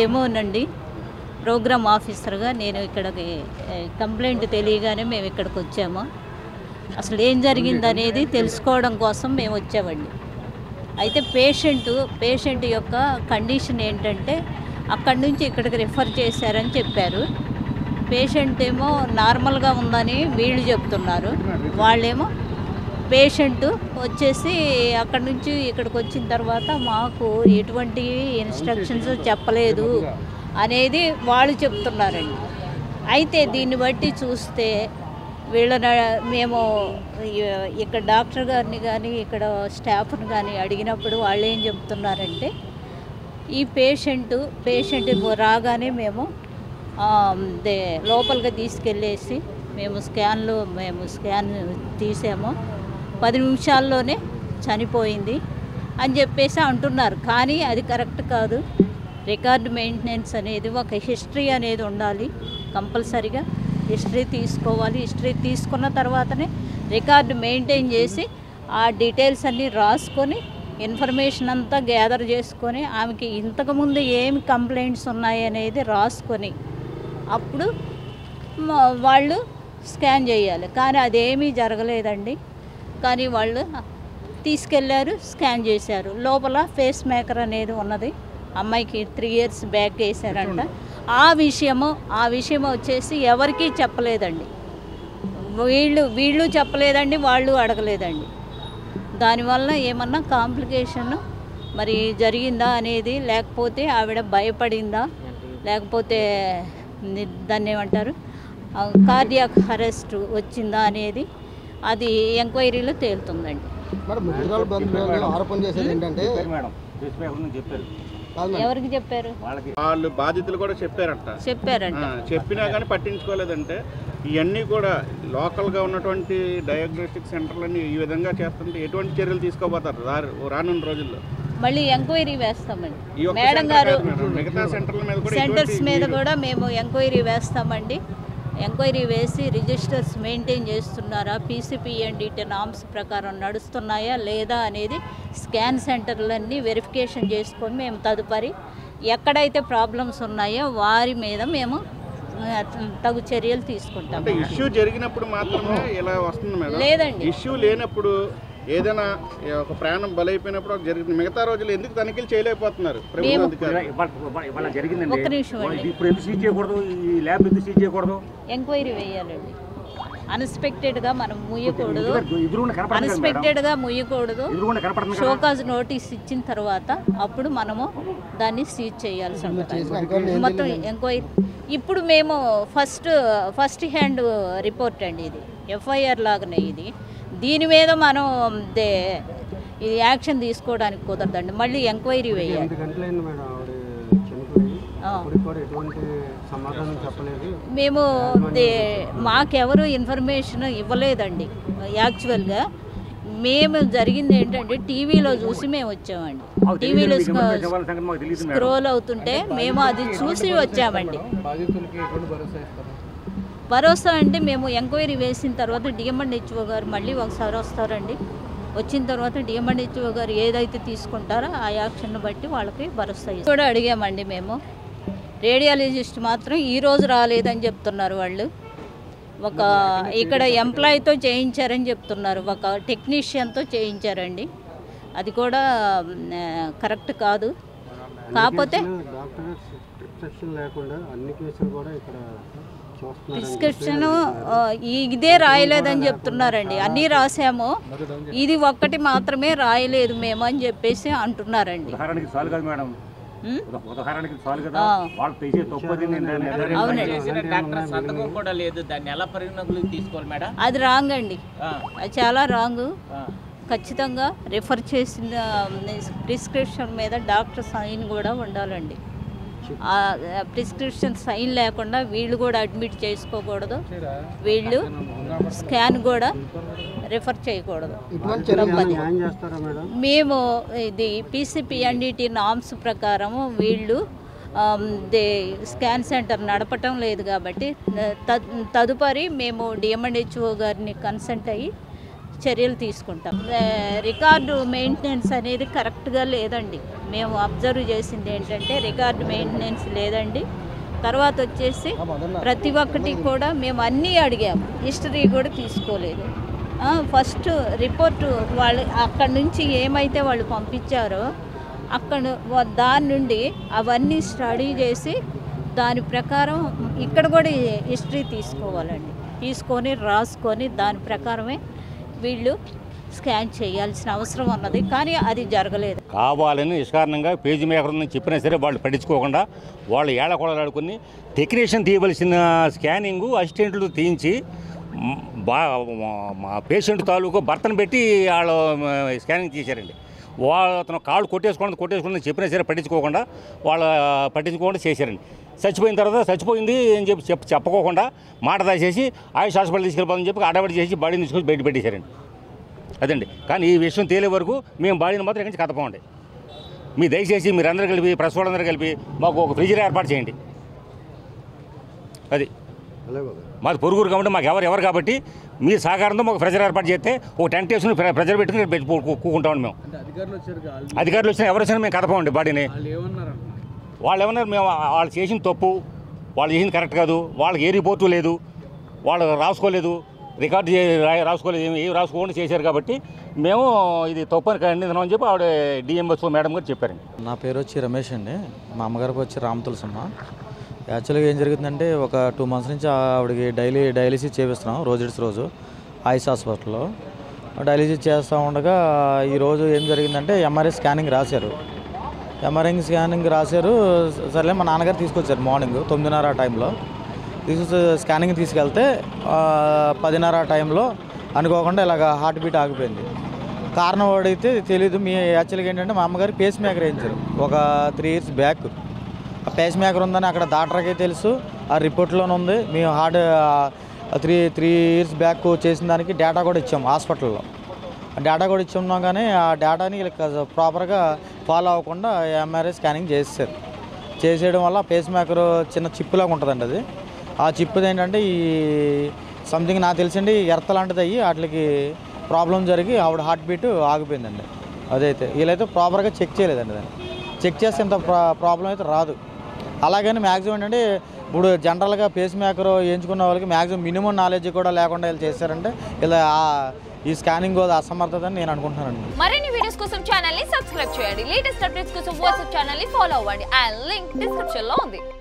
డెమోనండి. Programme ఆఫీసర్గా నేను ఇక్కడికి కంప్లైంట్ తెలియగానే మేము ఇక్కడికి వచ్చాము. అసలు ఏం జరిగిందనేది తెలుసుకోవడం కోసం మేము వచ్చామండి. అయితే పేషెంట్ యొక్క కండిషన్ ఏంటంటే అక్కడి నుంచి ఇక్కడికి రిఫర్ చేశారని చెప్పారు. పేషెంట్ ఏమో నార్మల్గా ఉందని వీళ్ళు చెప్తున్నారు. వాళ్ళేమో పేషెంట్ వచ్చేసి అక్కడి నుంచి ఇక్కడికి వచ్చిన తర్వాత మాకు ఎటువంటి ఇన్స్ట్రక్షన్స్ చెప్పలేదు అనేది వాళ్ళు చెప్తున్నారండి. అయితే దీన్ని బట్టి చూస్తే మేము ఇక్కడ డాక్టర్ గారిని కానీ ఇక్కడ స్టాఫ్ని కానీ అడిగినప్పుడు వాళ్ళు ఏం చెప్తున్నారంటే ఈ పేషెంట్ రాగానే మేము లోపలికి తీసుకెళ్ళేసి మేము స్కాన్ తీసాము, 10 నిమిషాల్లోనే చనిపోయింది అని చెప్పేసి అంటున్నారు. కానీ అది కరెక్ట్ కాదు. రికార్డ్ మెయింటెనెన్స్ అనేది ఒక హిస్టరీ అనేది ఉండాలి. కంపల్సరీగా హిస్టరీ తీసుకోవాలి. హిస్టరీ తీసుకున్న తర్వాతనే రికార్డు మెయింటైన్ చేసి ఆ డీటెయిల్స్ అన్నీ రాసుకొని ఇన్ఫర్మేషన్ అంతా గ్యాదర్ చేసుకొని ఆమెకి ఇంతకుముందు ఏమి కంప్లైంట్స్ ఉన్నాయి అనేది రాసుకొని అప్పుడు వాళ్ళు స్కాన్ చేయాలి. కానీ అదేమీ జరగలేదండి. కానీ వాళ్ళు తీసుకెళ్ళారు, స్కాన్ చేశారు. లోపల ఫేస్ మేకర్ అనేది ఉన్నది. అమ్మాయికి 3 years బ్యాక్ వేశారంట. ఆ విషయం వచ్చేసి ఎవరికీ చెప్పలేదండి. వీళ్ళు చెప్పలేదండి, వాళ్ళు అడగలేదండి. దానివల్ల ఏమన్నా కాంప్లికేషన్ మరి జరిగిందా అనేది, లేకపోతే ఆవిడ భయపడిందా, లేకపోతే దాన్ని ఏమంటారు కార్డియాక్ అరెస్ట్ వచ్చిందా అనేది అది ఎంక్వైరీలో తేలుతుందండి. ఎవరికి చెప్పారు? వాళ్ళు బాధితులు కూడా చెప్పారంట. చెప్పినా కానీ పట్టించుకోలేదంటే ఇవన్నీ కూడా లోకల్గా ఉన్నటువంటి డయాగ్నోస్టిక్ సెంటర్లన్నీ ఈ విధంగా చేస్తుంటే ఎటువంటి చర్యలు తీసుకోబోతారు రానున్న రోజుల్లో? మళ్ళీ ఎంక్వైరీ వేస్తామండి మేడం గారు. మిగతా సెంటర్స్ మీద కూడా మేము ఎంక్వైరీ వేస్తామండి. ఎంక్వైరీ వేసి రిజిస్టర్స్ మెయింటైన్ చేస్తున్నారా, PCPNDT నామ్స్ ప్రకారం నడుస్తున్నాయా లేదా అనేది స్కాన్ సెంటర్లన్నీ వెరిఫికేషన్ చేసుకొని మేము తదుపరి ఎక్కడైతే ప్రాబ్లమ్స్ ఉన్నాయో వారి మీద మేము తగు చర్యలు తీసుకుంటాం. ఇష్యూ జరిగినప్పుడు మాత్రమే ఇలా వస్తుంది మేడం? లేదండి, ఇష్యూ లేనప్పుడు ఏదైనా ఒక ప్రాణం బలైపోయినప్పుడు జరిగింది, మిగతా రోజులు ఎందుకు తనిఖీలు చేయలేకపోతున్నారు? ఎంక్వైరీ వేయాలండి. అన్ఎక్స్పెక్టెడ్గా మనం ముయ్యకూడదు. షోకాజ్ నోటీస్ ఇచ్చిన తర్వాత అప్పుడు మనము దాన్ని సీజ్ చేయాల్సి ఉంటుంది. మొత్తం ఎంక్వైరీ ఇప్పుడు మేము ఫస్ట్ హ్యాండ్ రిపోర్ట్ అండి, ఇది FIR లాగానే. దీని మీద మనం ఇది యాక్షన్ తీసుకోవడానికి కుదరదండి. మళ్ళీ ఎంక్వైరీ వేయాలి. మేము మాకెవరు ఇన్ఫర్మేషన్ ఇవ్వలేదండి. యాక్చువల్గా మేము జరిగింది ఏంటంటే టీవీలో చూసి మేము వచ్చామండి. టీవీలో స్క్రోల్ అవుతుంటే మేము అది చూసి వచ్చామండి. భరోసా అంటే మేము ఎంక్వైరీ వేసిన తర్వాత DMHO గారు మళ్ళీ ఒకసారి వస్తారండి. వచ్చిన తర్వాత DMHO గారు ఏదైతే తీసుకుంటారో ఆ యాక్షన్ బట్టి వాళ్ళకి భరోసా కూడా అడిగామండి. మేము రేడియాలజిస్ట్ మాత్రం ఈరోజు రాలేదని చెప్తున్నారు వాళ్ళు. ఒక ఇక్కడ ఎంప్లాయీతో చేయించారని చెప్తున్నారు, ఒక టెక్నీషియన్తో చేయించారండి. అది కూడా కరెక్ట్ కాదు. కాకపోతే ప్రిస్క్రిప్షన్ ఇదే రాయలేదని చెప్తున్నారండి. అన్నీ రాసాము, ఇది ఒక్కటి మాత్రమే రాయలేదు మేము అని చెప్పేసి అంటున్నారండి. అది రాంగ్ అండి, చాలా రాంగ్. ఖచ్చితంగా రిఫర్ చేసిన ప్రిస్క్రిప్షన్ మీద డాక్టర్ సైన్ కూడా ఉండాలండి. ప్రిస్క్రిప్షన్ సైన్ లేకుండా వీళ్ళు కూడా అడ్మిట్ చేసుకోకూడదు, వీళ్ళు స్కాన్ కూడా రిఫర్ చేయకూడదు. మేము ఇది PCPNDT నామ్స్ ప్రకారము వీళ్ళు స్కాన్ సెంటర్ నడపటం లేదు కాబట్టి తదుపరి మేము DMHO గారిని కన్సల్ట్ అయ్యి చర్యలు తీసుకుంటాం. రికార్డు మెయింటెనెన్స్ అనేది కరెక్ట్గా లేదండి. మేము అబ్జర్వ్ చేసింది ఏంటంటే రికార్డు మెయింటెనెన్స్ లేదండి. తర్వాత వచ్చేసి ప్రతి ఒక్కటి కూడా మేము అన్నీ అడిగాము, హిస్టరీ కూడా తీసుకోలేదు. ఫస్ట్ రిపోర్టు వాళ్ళు అక్కడి నుంచి ఏమైతే వాళ్ళు పంపించారో దాని నుండి అవన్నీ స్టడీ చేసి దాని ప్రకారం ఇక్కడ కూడా హిస్టరీ తీసుకోవాలండి. తీసుకొని రాసుకొని దాని ప్రకారమే వీళ్ళు స్కాన్ చేయాల్సిన అవసరం ఉన్నది. కానీ అది జరగలేదు. కావాలని నిష్కారణంగా పేజీ మేకర్ చెప్పినా సరే వాళ్ళు పట్టించుకోకుండా వాళ్ళు ఏళ్ళకొడలు ఆడుకుని టెక్నీషియన్ తీయవలసిన స్కానింగు అసిస్టెంట్లు తీయించి మా పేషెంట్ తాలూకు భర్తను పెట్టి వాళ్ళు స్కానింగ్ తీశారండి. అతను కాళ్ళు కొట్టేసుకోండి చెప్పినా సరే పట్టించుకోకుండా చేశారండి. చచ్చిపోయిన తర్వాత చచ్చిపోయింది అని చెప్పకోకుండా మాట దాచేసి ఆయుష్ హాస్పిటల్ తీసుకెళ్ళిపోదని చెప్పి అడబడి చేసి బాడీని తీసుకొని బయట పెట్టేశారండి. అదండి. కానీ ఈ విషయం తేలే వరకు మేము బాడీని మాత్రం ఇక్కడి నుంచి కదపమండి. మీ దయచేసి మీరందరూ కలిపి ప్రెస్ వాళ్ళందరూ కలిపి మాకు ఒక ఫ్రిడ్జర్ ఏర్పాటు చేయండి. అది మాది పొరుగురు కాబట్టి మాకు ఎవరు కాబట్టి మీ సహకారంతో మాకు ఫ్రిడ్జర్ ఏర్పాటు చేస్తే ఒక టెంట్ వేసుకుని ప్రెజర్ పెట్టుకుని కూకుంటామండి. మేము అధికారులు వచ్చినా ఎవరు వచ్చినా మేము కదపమండి బాడీని. వాళ్ళు ఏమన్నారు, మేము వాళ్ళు చేసిన తప్పు, వాళ్ళు చేసింది కరెక్ట్ కాదు, వాళ్ళకి ఏ రిపోర్టు లేదు, వాళ్ళు రాసుకోలేదు, రికార్డు రాసుకోలేదు, ఏమి రాసుకోకుండా చేశారు కాబట్టి మేము ఇది తప్పని ఖండిస్తున్నాం అని చెప్పి ఆవిడ డిఎంఎస్ఓ మేడం గారు చెప్పారండి. నా పేరు వచ్చి రమేష్ అండి. మా అమ్మగారికి వచ్చి రామతులసమ్మ. యాక్చువల్గా ఏం జరిగిందంటే ఒక 2 months నుంచి ఆవిడకి డయాలిసిస్ చేపిస్తున్నాం రోజు ఆయుష్ హాస్పిటల్లో. డయాలిసిస్ చేస్తూ ఉండగా ఈరోజు ఏం జరిగిందంటే ఎంఆర్ఐ స్కానింగ్ రాశారు. సర్లే మా నాన్నగారు తీసుకొచ్చారు మార్నింగ్ 9:30 ఆ టైంలో. స్కానింగ్ తీసుకెళ్తే 10:30 ఆ టైంలో అనుకోకుండా ఇలాగ హార్ట్ బీట్ ఆగిపోయింది. కారణం అడిగితే తెలీదు. యాక్చువల్గా ఏంటంటే మా అమ్మగారు పేస్ మేకర్ వేయించారు ఒక 3 years బ్యాక్. ఆ పేస్ మేకర్ ఉందని అక్కడ డాక్టర్కే తెలుసు, ఆ రిపోర్ట్లోనే ఉంది. మేము హార్ట్ 3 years బ్యాక్ చేసిన దానికి డేటా కూడా ఇచ్చాము హాస్పిటల్లో. డేటా కూడా ఇచ్చున్నాం కానీ ఆ డేటాని ప్రాపర్గా ఫాలో అవ్వకుండా ఎంఆర్ఐ స్కానింగ్ చేసేయడం వల్ల పేస్ మేకర్ చిన్న చిప్పులాగా ఉంటుందండి. అది ఆ చిప్పుది ఏంటంటే ఈ సంథింగ్ నాకు తెలిసండి ఎర్త లాంటిది అయ్యి వాటికి ప్రాబ్లం జరిగి ఆవిడ హార్ట్ బీట్ ఆగిపోయిందండి. అదైతే వీళ్ళైతే ప్రాపర్గా చెక్ చేయలేదండి. దాన్ని చెక్ చేస్తే ఇంత ప్రాబ్లం అయితే రాదు. అలాగని మ్యాక్సిమం ఏంటంటే ఇప్పుడు జనరల్గా పేస్ మేకర్ వేయించుకున్న వాళ్ళకి మ్యాక్సిమం మినిమం నాలెడ్జ్ కూడా లేకుండా వీళ్ళు చేశారంటే ఇలా ఈ స్కానింగ్ అసమర్థత అని నేను అనుకుంటున్నానండి. మరిన్ని వీడియోస్ కోసం ఛానల్ ని సబ్స్క్రైబ్ చేయండి. లేటెస్ట్ అప్డేట్స్ కోసం వాట్సాప్ ఛానల్ ని ఫాలో అవ్వండి. ఆ లింక్ డిస్క్రిప్షన్ లో ఉంది.